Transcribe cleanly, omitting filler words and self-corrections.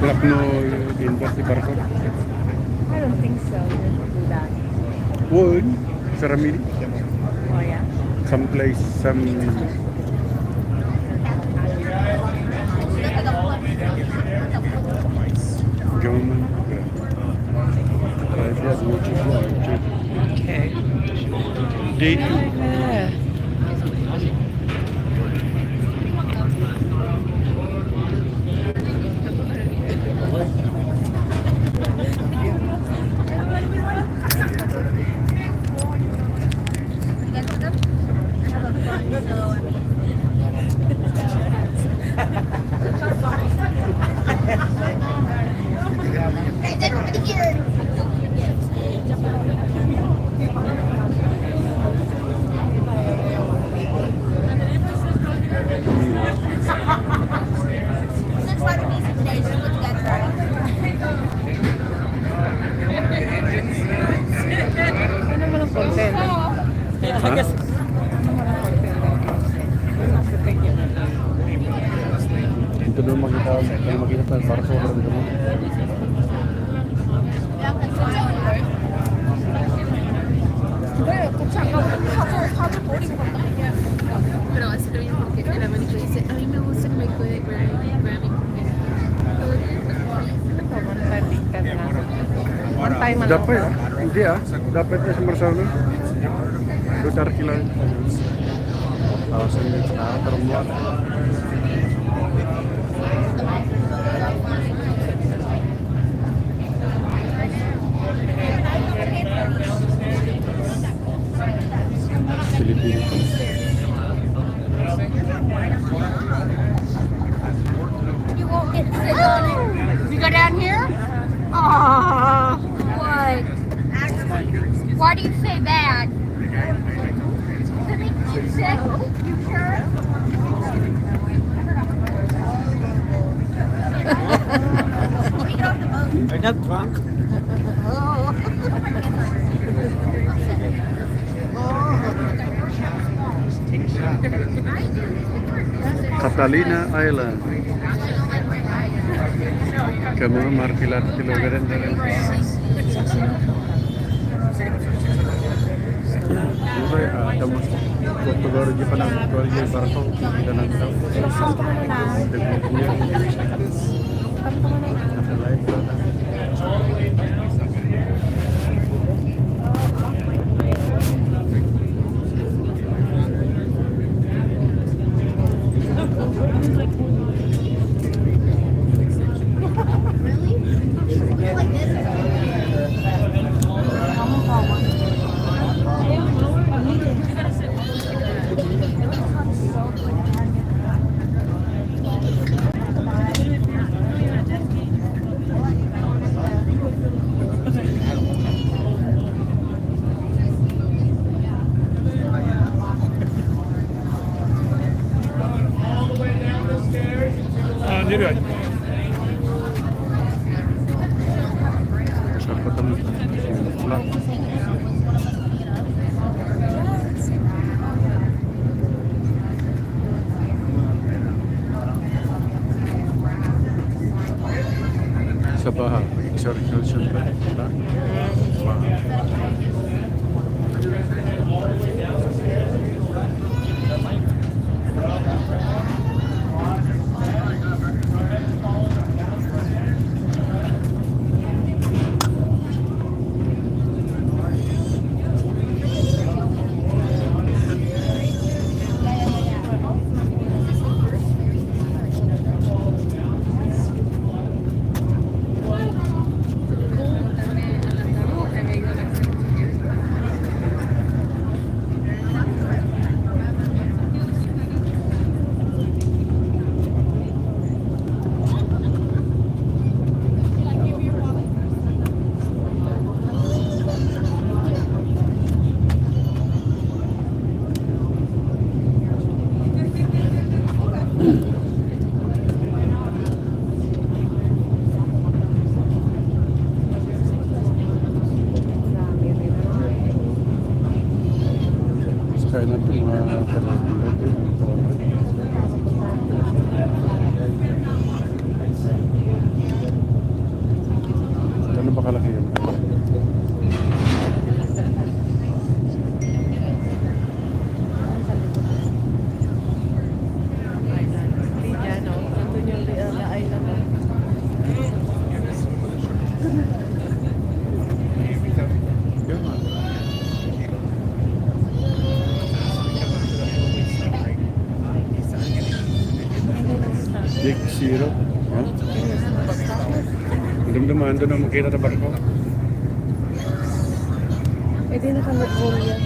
Black no invest barko. I don't think so. They don't do that. Wood, ceremony, Oh yeah. some place, some German. Okay. Day 2. Yeah. Ano naman ang content? Ha? Ito doon makita tayo para sa sobrang damo. Pero así lo mismo que el abanico dice, a mí me gusta que me cuide Grammy. One time lang. Dapat, hindi dapat na si Marcelo. Doon arkilan. Sa nakakaroon. Pilipinas. You won't get to sit on it. You go down here? Aww. What? Why do you say that? Does it make you sick? You sure? Are you not drunk? Catalina Island. Kami markilat kilogram dari. Uy, kamu waktu baru di Penang, baru di Barco, kita nanti. Nereye? Kapatalım. Ulan. Sa Baja, historical center. Kaya natin mga kanal. Dumduman, doon ang makita sa barko. Pwede na kami Korea.